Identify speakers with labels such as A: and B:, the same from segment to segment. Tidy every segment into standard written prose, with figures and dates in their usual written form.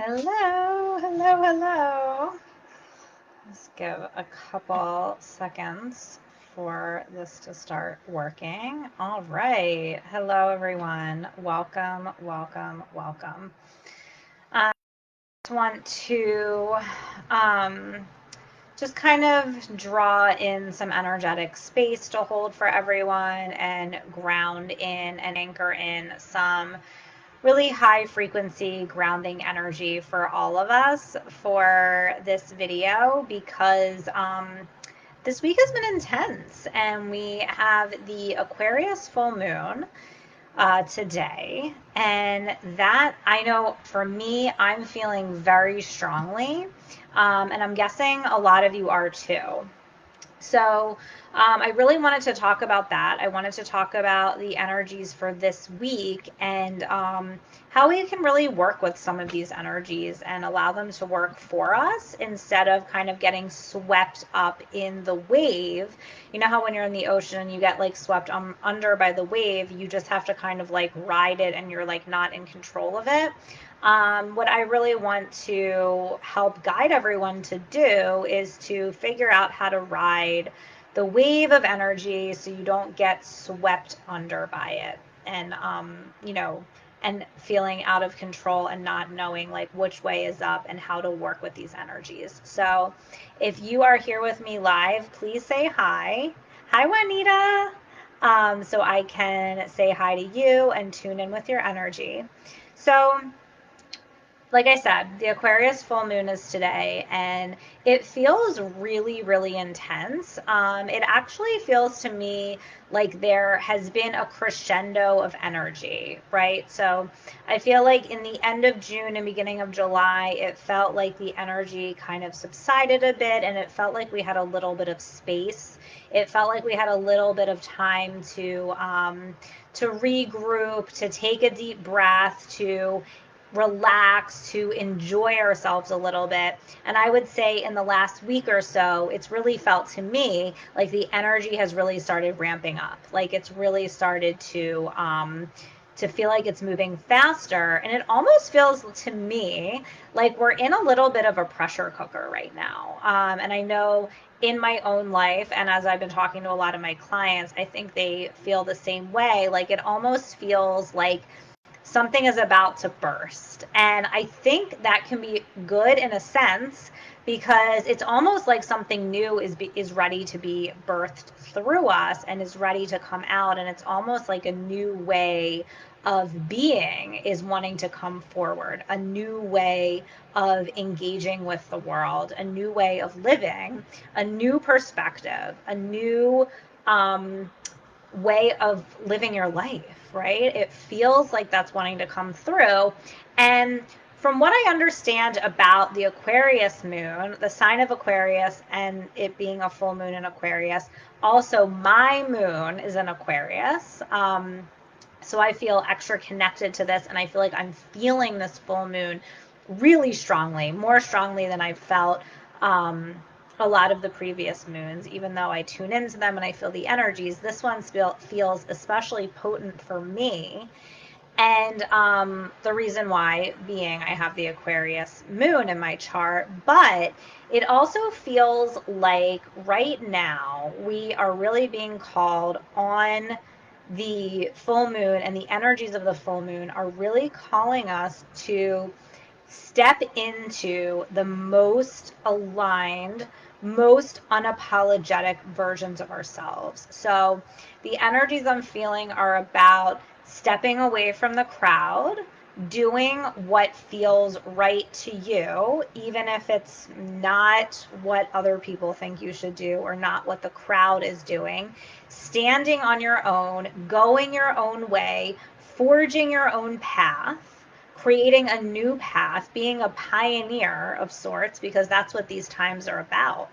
A: Hello, hello, hello. Let's give a couple seconds for this to start working. All right. Hello, everyone. Welcome, welcome, welcome. I just want to just kind of draw in some energetic space to hold for everyone and ground in and anchor in some really high frequency grounding energy for all of us for this video because this week has been intense and we have the Aquarius full moon today. And that, I know for me, I'm feeling very strongly. And I'm guessing a lot of you are too. So I really wanted to talk about that. I wanted to talk about the energies for this week and how we can really work with some of these energies and allow them to work for us instead of kind of getting swept up in the wave. You know how when you're in the ocean you get like swept under by the wave, you just have to kind of like ride it and you're like not in control of it. What I really want to help guide everyone to do is to figure out how to ride the wave of energy so you don't get swept under by it and and feeling out of control and not knowing like which way is up and how to work with these energies. So if you are here with me live, please say hi. Hi, Juanita. So I can say hi to you and tune in with your energy. So like I said, the Aquarius full moon is today, and it feels really, really intense. It actually feels to me like there has been a crescendo of energy, right? So I feel like in the end of June and beginning of July, it felt like the energy kind of subsided a bit, and it felt like we had a little bit of space. It felt like we had a little bit of time to regroup, to take a deep breath, to relax, to enjoy ourselves a little bit. And I would say in the last week or so, it's really felt to me like the energy has really started ramping up. Like it's really started to feel like it's moving faster. And it almost feels to me like we're in a little bit of a pressure cooker right now. And I know in my own life, and as I've been talking to a lot of my clients, I think they feel the same way. Like it almost feels like something is about to burst. And I think that can be good in a sense because it's almost like something new is ready to be birthed through us and is ready to come out, and it's almost like a new way of being is wanting to come forward, a new way of engaging with the world, a new way of living, a new perspective, a new way of living your life, right? It feels like that's wanting to come through. And from what I understand about the Aquarius moon, the sign of Aquarius, and it being a full moon in Aquarius, also my moon is in Aquarius. So I feel extra connected to this, and I feel like I'm feeling this full moon really strongly, more strongly than I've felt a lot of the previous moons. Even though I tune into them and I feel the energies, this one feels especially potent for me. And the reason why being I have the Aquarius moon in my chart, but it also feels like right now we are really being called on the full moon, and the energies of the full moon are really calling us to step into the most aligned, most unapologetic versions of ourselves. So the energies I'm feeling are about stepping away from the crowd, doing what feels right to you, even if it's not what other people think you should do or not what the crowd is doing, standing on your own, going your own way, forging your own path, creating a new path, being a pioneer of sorts, because that's what these times are about.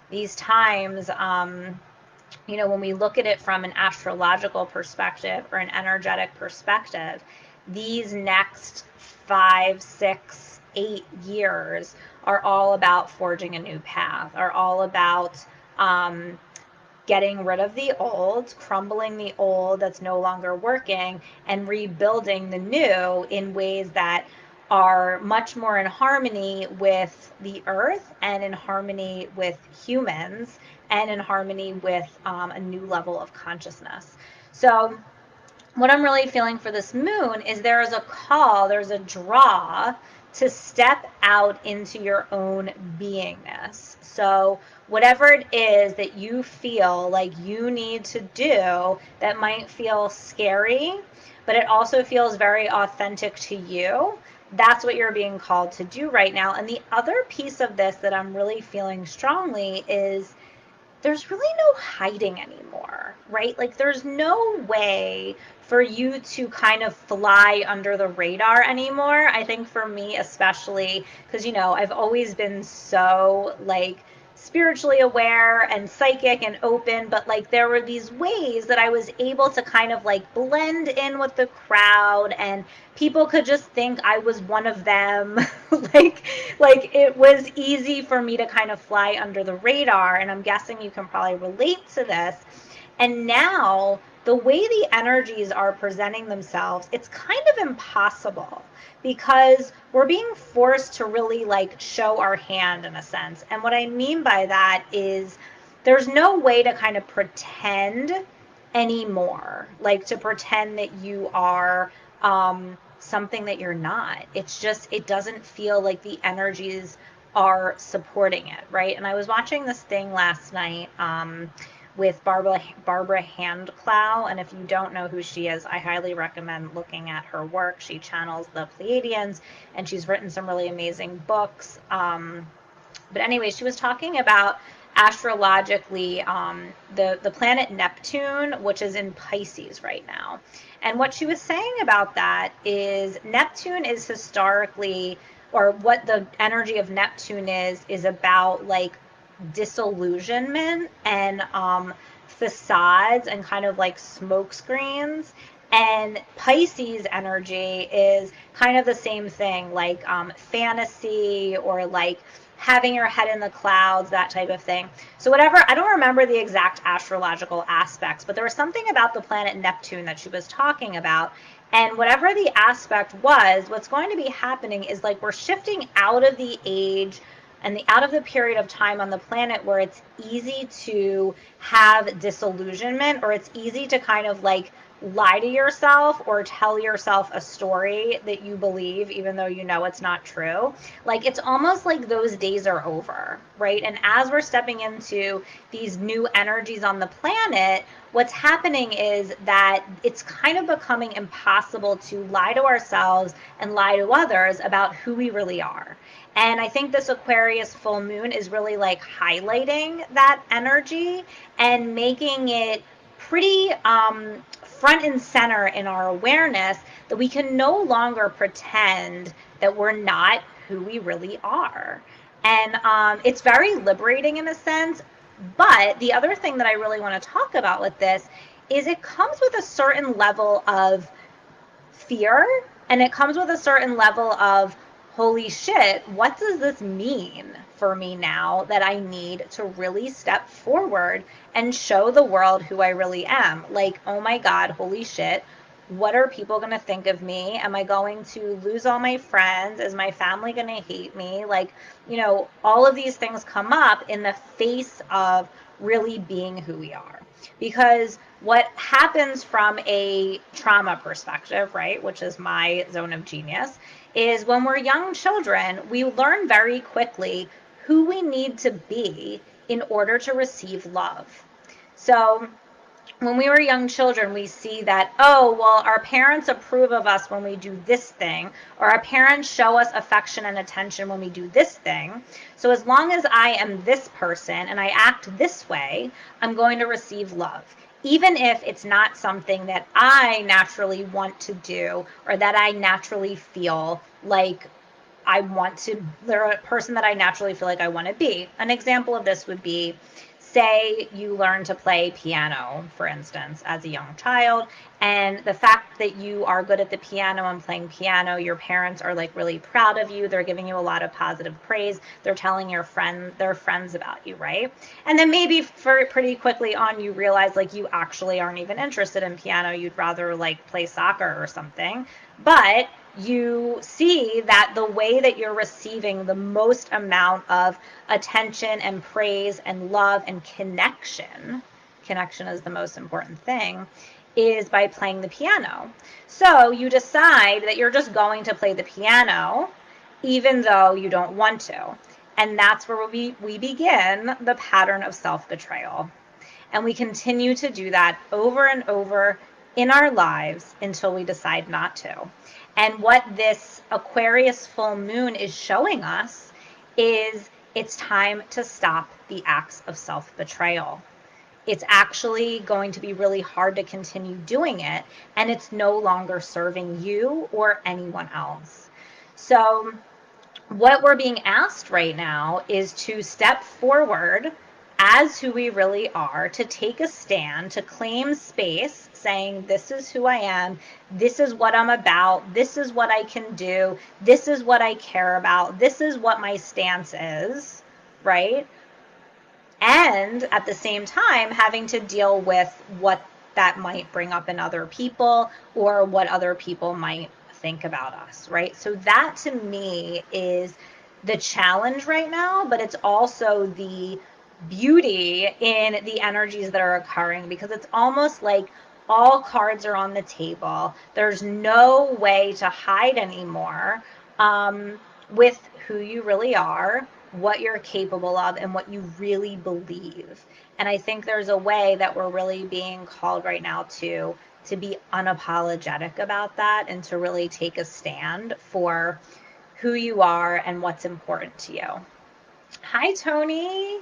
A: These times, when we look at it from an astrological perspective or an energetic perspective, these next 5, 6, 8 years are all about forging a new path, are all about getting rid of the old, crumbling the old that's no longer working, and rebuilding the new in ways that are much more in harmony with the earth and in harmony with humans and in harmony with a new level of consciousness. So what I'm really feeling for this moon is there is a call, there's a draw to step out into your own beingness. So whatever it is that you feel like you need to do that might feel scary, but it also feels very authentic to you, that's what you're being called to do right now. And the other piece of this that I'm really feeling strongly is there's really no hiding anymore, right? Like there's no way for you to kind of fly under the radar anymore. I think for me especially, because I've always been so like spiritually aware and psychic and open, but like there were these ways that I was able to kind of like blend in with the crowd and people could just think I was one of them. like it was easy for me to kind of fly under the radar, and I'm guessing you can probably relate to this. And now the way the energies are presenting themselves, it's kind of impossible because we're being forced to really like show our hand in a sense. And what I mean by that is there's no way to kind of pretend anymore, like to pretend that you are something that you're not. It's just, it doesn't feel like the energies are supporting it, right? And I was watching this thing last night with Barbara Handclough, and if you don't know who she is, I highly recommend looking at her work. She channels the Pleiadians, and she's written some really amazing books. But anyway, she was talking about astrologically the planet Neptune, which is in Pisces right now. And what she was saying about that is Neptune is historically, or what the energy of Neptune is about like disillusionment and facades and kind of like smoke screens. And Pisces energy is kind of the same thing, like fantasy or like having your head in the clouds, that type of thing. So whatever, I don't remember the exact astrological aspects, but there was something about the planet Neptune that she was talking about. And whatever the aspect was, what's going to be happening is like we're shifting out of the age and out of the period of time on the planet where it's easy to have disillusionment, or it's easy to kind of like lie to yourself or tell yourself a story that you believe even though you know it's not true. Like it's almost like those days are over, right? And as we're stepping into these new energies on the planet, what's happening is that it's kind of becoming impossible to lie to ourselves and lie to others about who we really are. And I think this Aquarius full moon is really like highlighting that energy and making it pretty front and center in our awareness that we can no longer pretend that we're not who we really are. And it's very liberating in a sense. But the other thing that I really want to talk about with this is it comes with a certain level of fear, and it comes with a certain level of, holy shit, what does this mean for me now that I need to really step forward and show the world who I really am? Like, oh my God, holy shit, what are people going to think of me? Am I going to lose all my friends? Is my family going to hate me? Like, all of these things come up in the face of really being who we are. Because what happens from a trauma perspective, right, which is my zone of genius, is when we're young children, we learn very quickly who we need to be in order to receive love. So when we were young children, we see that, oh, well, our parents approve of us when we do this thing, or our parents show us affection and attention when we do this thing. So as long as I am this person and I act this way, I'm going to receive love, even if it's not something that I naturally want to do or that I naturally feel like I want to, they're a person that I naturally feel like I want to be. An example of this would be, say you learn to play piano, for instance, as a young child, and the fact that you are good at the piano and playing piano, your parents are like really proud of you. They're giving you a lot of positive praise. They're telling their friends about you, right? And then maybe for pretty quickly on, you realize like you actually aren't even interested in piano. You'd rather like play soccer or something. But you see that the way that you're receiving the most amount of attention and praise and love and connection is the most important thing, is by playing the piano. So you decide that you're just going to play the piano even though you don't want to. And that's where we begin the pattern of self-betrayal. And we continue to do that over and over in our lives until we decide not to. And what this Aquarius full moon is showing us is it's time to stop the acts of self-betrayal. It's actually going to be really hard to continue doing it, and it's no longer serving you or anyone else. So what we're being asked right now is to step forward as who we really are, to take a stand, to claim space, saying, this is who I am, this is what I'm about, this is what I can do, this is what I care about, this is what my stance is, right? And at the same time, having to deal with what that might bring up in other people or what other people might think about us, right? So that to me is the challenge right now, but it's also the beauty in the energies that are occurring, because it's almost like all cards are on the table. There's no way to hide anymore with who you really are, what you're capable of, and what you really believe. And I think there's a way that we're really being called right now to be unapologetic about that and to really take a stand for who you are and what's important to you. Hi, Tony.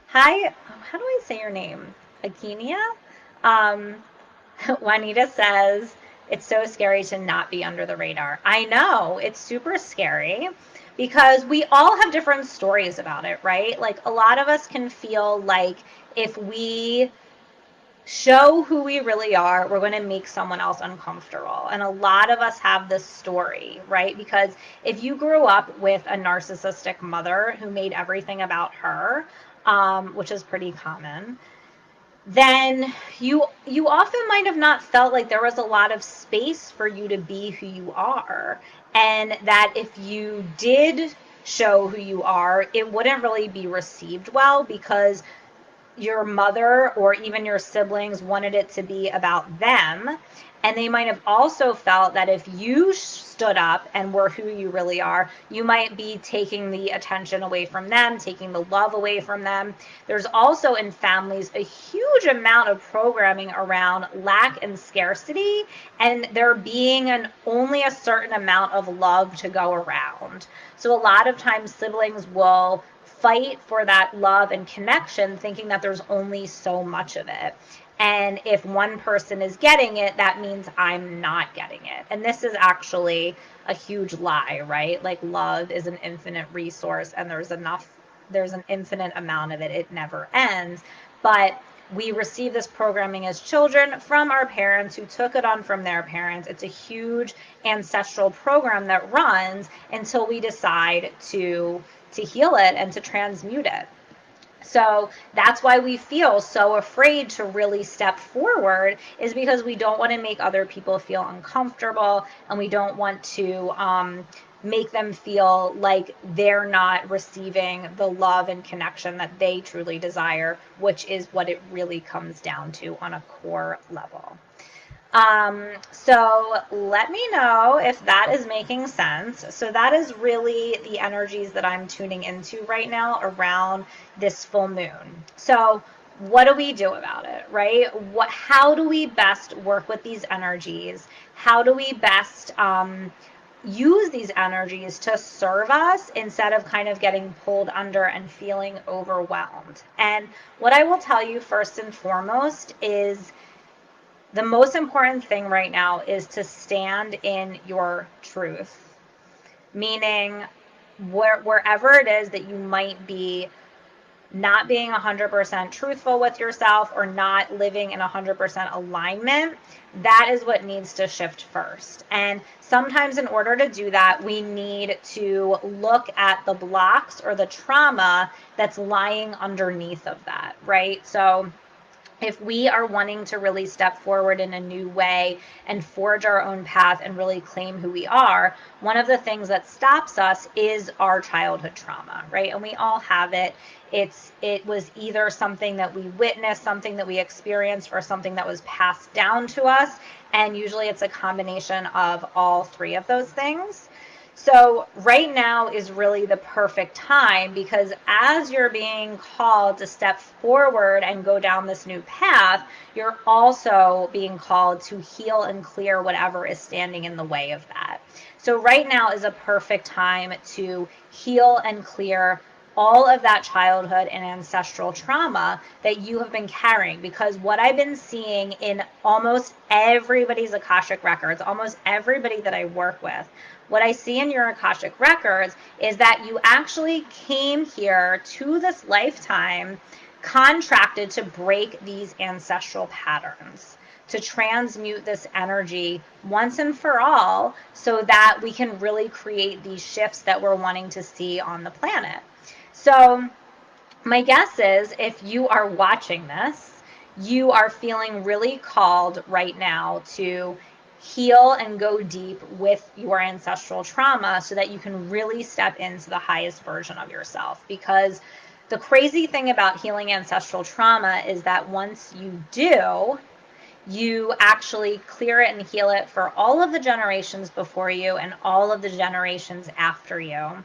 A: Hi, how do I say your name? Aginia? Juanita says, it's so scary to not be under the radar. I know, it's super scary because we all have different stories about it, right? Like a lot of us can feel like if we show who we really are, we're going to make someone else uncomfortable. And a lot of us have this story, right? Because if you grew up with a narcissistic mother who made everything about her, which is pretty common, then you often might have not felt like there was a lot of space for you to be who you are. And that if you did show who you are, it wouldn't really be received well because your mother or even your siblings wanted it to be about them. And they might have also felt that if you stood up and were who you really are, you might be taking the attention away from them, taking the love away from them. There's also in families a huge amount of programming around lack and scarcity, and there being only a certain amount of love to go around. So a lot of times siblings will fight for that love and connection, thinking that there's only so much of it. And if one person is getting it, that means I'm not getting it. And this is actually a huge lie, right? Like love is an infinite resource and there's an infinite amount of it. It never ends. But we receive this programming as children from our parents who took it on from their parents. It's a huge ancestral program that runs until we decide to heal it and to transmute it. So that's why we feel so afraid to really step forward, is because we don't want to make other people feel uncomfortable, and we don't want to make them feel like they're not receiving the love and connection that they truly desire, which is what it really comes down to on a core level. So let me know if that is making sense. So that is really the energies that I'm tuning into right now around this full moon. So what do we do about it, right? How do we best work with these energies? How do we best use these energies to serve us instead of kind of getting pulled under and feeling overwhelmed? And what I will tell you first and foremost is the most important thing right now is to stand in your truth, meaning wherever it is that you might be not being 100% truthful with yourself or not living in 100% alignment, that is what needs to shift first. And sometimes in order to do that, we need to look at the blocks or the trauma that's lying underneath of that, right? So if we are wanting to really step forward in a new way and forge our own path and really claim who we are, one of the things that stops us is our childhood trauma, right? And we all have it. It was either something that we witnessed, something that we experienced, or something that was passed down to us. And usually it's a combination of all three of those things. So right now is really the perfect time, because as you're being called to step forward and go down this new path, you're also being called to heal and clear whatever is standing in the way of that. So right now is a perfect time to heal and clear all of that childhood and ancestral trauma that you have been carrying. Because what I've been seeing in almost everybody's Akashic records, almost everybody that I work with, what I see in your Akashic records is that you actually came here to this lifetime contracted to break these ancestral patterns, to transmute this energy once and for all, so that we can really create these shifts that we're wanting to see on the planet. So my guess is, if you are watching this, you are feeling really called right now to heal and go deep with your ancestral trauma so that you can really step into the highest version of yourself. Because the crazy thing about healing ancestral trauma is that once you do, you actually clear it and heal it for all of the generations before you and all of the generations after you.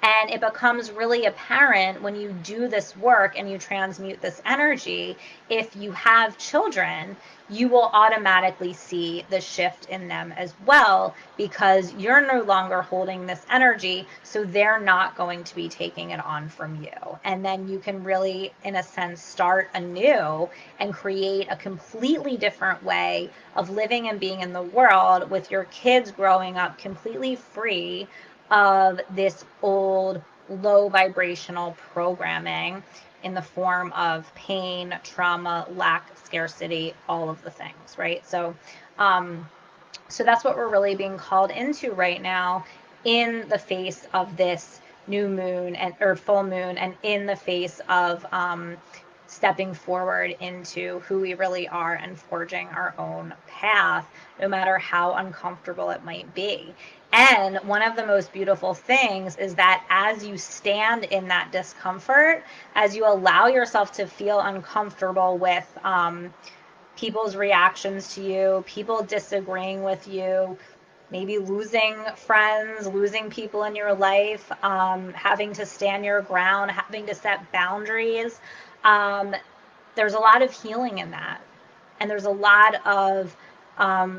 A: And it becomes really apparent when you do this work and you transmute this energy. If you have children, you will automatically see the shift in them as well, because you're no longer holding this energy, so they're not going to be taking it on from you. And then you can really, in a sense, start anew and create a completely different way of living and being in the world, with your kids growing up completely free of this old low vibrational programming in the form of pain, trauma, lack, scarcity, all of the things, right? So that's what we're really being called into right now, in the face of this new moon or full moon, and in the face of stepping forward into who we really are and forging our own path, no matter how uncomfortable it might be. And one of the most beautiful things is that as you stand in that discomfort, as you allow yourself to feel uncomfortable with people's reactions to you, people disagreeing with you, maybe losing friends, losing people in your life, having to stand your ground, having to set boundaries, there's a lot of healing in that. And there's a lot of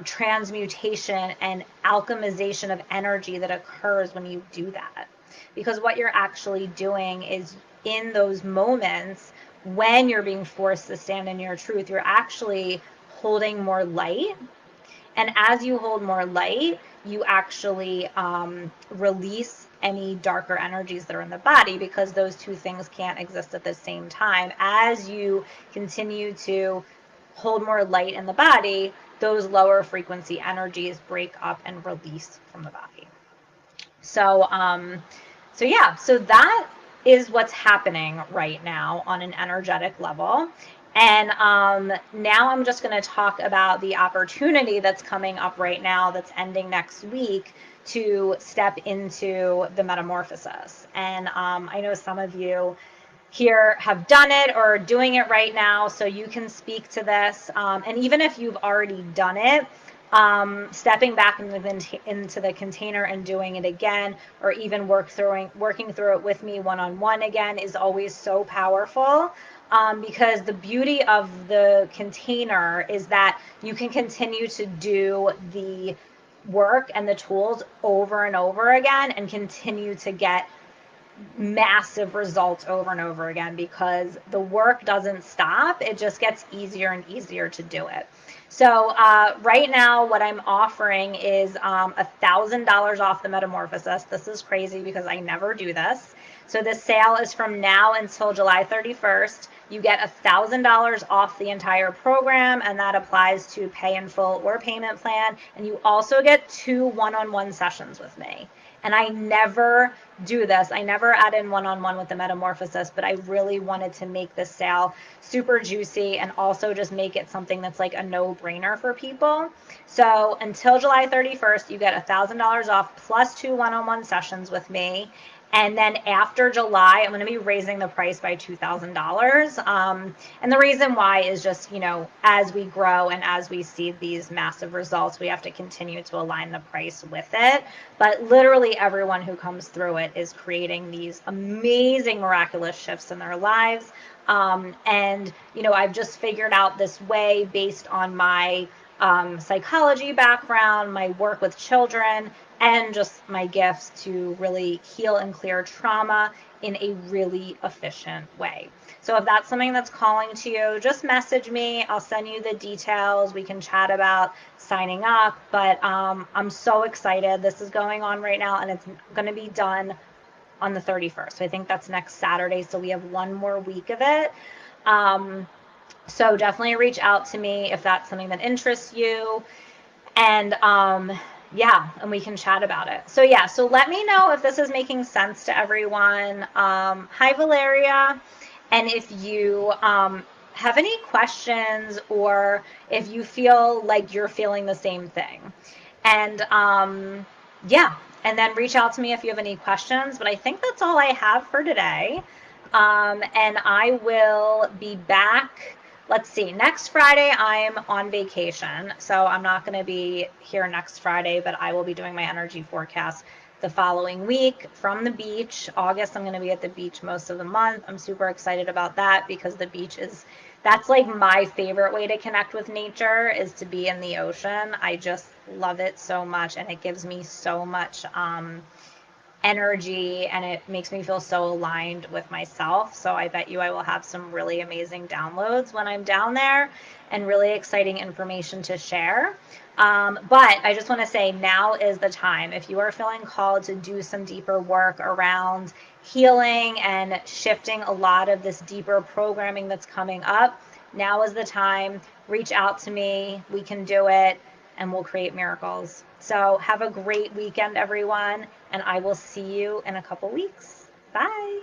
A: transmutation and alchemization of energy that occurs when you do that. Because what you're actually doing is, in those moments when you're being forced to stand in your truth, you're actually holding more light. And as you hold more light, you actually release any darker energies that are in the body, because those two things can't exist at the same time. As you continue to hold more light in the body, those lower frequency energies break up and release from the body. So that is what's happening right now on an energetic level. And now I'm just going to talk about the opportunity that's coming up right now, that's ending next week, to step into the metamorphosis. And I know some of you here have done it or are doing it right now, so you can speak to this. And even if you've already done it, stepping back into the container and doing it again, or even working through it with me one-on-one again, is always so powerful. Because the beauty of the container is that you can continue to do the work and the tools over and over again and continue to get massive results over and over again, because the work doesn't stop. It just gets easier and easier to do it. So right now what I'm offering is $1,000 off the metamorphosis. This is crazy because I never do this. So this sale is from now until July 31st. You get $1,000 off the entire program, and that applies to pay in full or payment plan. And you also get 2 one-on-one sessions with me. And I never do this. I never add in one-on-one with the Metamorphosis, but I really wanted to make this sale super juicy and also just make it something that's like a no-brainer for people. So until July 31st, you get $1,000 off plus 2 one-on-one sessions with me. And then after July, I'm going to be raising the price by $2,000. And the reason why is just, as we grow and as we see these massive results, we have to continue to align the price with it. But literally everyone who comes through it is creating these amazing, miraculous shifts in their lives. And, I've just figured out this way based on my psychology background, my work with children, and just my gifts to really heal and clear trauma in a really efficient way. So if that's something that's calling to you, just message me. I'll send you the details. We can chat about signing up. But I'm so excited. This is going on right now, and it's going to be done on the 31st. So I think that's next Saturday. So we have one more week of it. So definitely reach out to me if that's something that interests you. And and we can chat about it. So let me know if this is making sense to everyone. Hi, Valeria. And if you have any questions or if you feel like you're feeling the same thing. And and then reach out to me if you have any questions. But I think that's all I have for today. And I will be back. Let's see, next Friday I'm on vacation, so I'm not going to be here next Friday, but I will be doing my energy forecast the following week from the beach. August, I'm going to be at the beach most of the month. I'm super excited about that because the beach that's like my favorite way to connect with nature, is to be in the ocean. I just love it so much, and it gives me so much energy, and it makes me feel so aligned with myself. So I bet you I will have some really amazing downloads when I'm down there and really exciting information to share. But I just want to say, now is the time. If you are feeling called to do some deeper work around healing and shifting a lot of this deeper programming that's coming up, now is the time. Reach out to me. We can do it, and we'll create miracles. So have a great weekend, everyone, and I will see you in a couple weeks. Bye.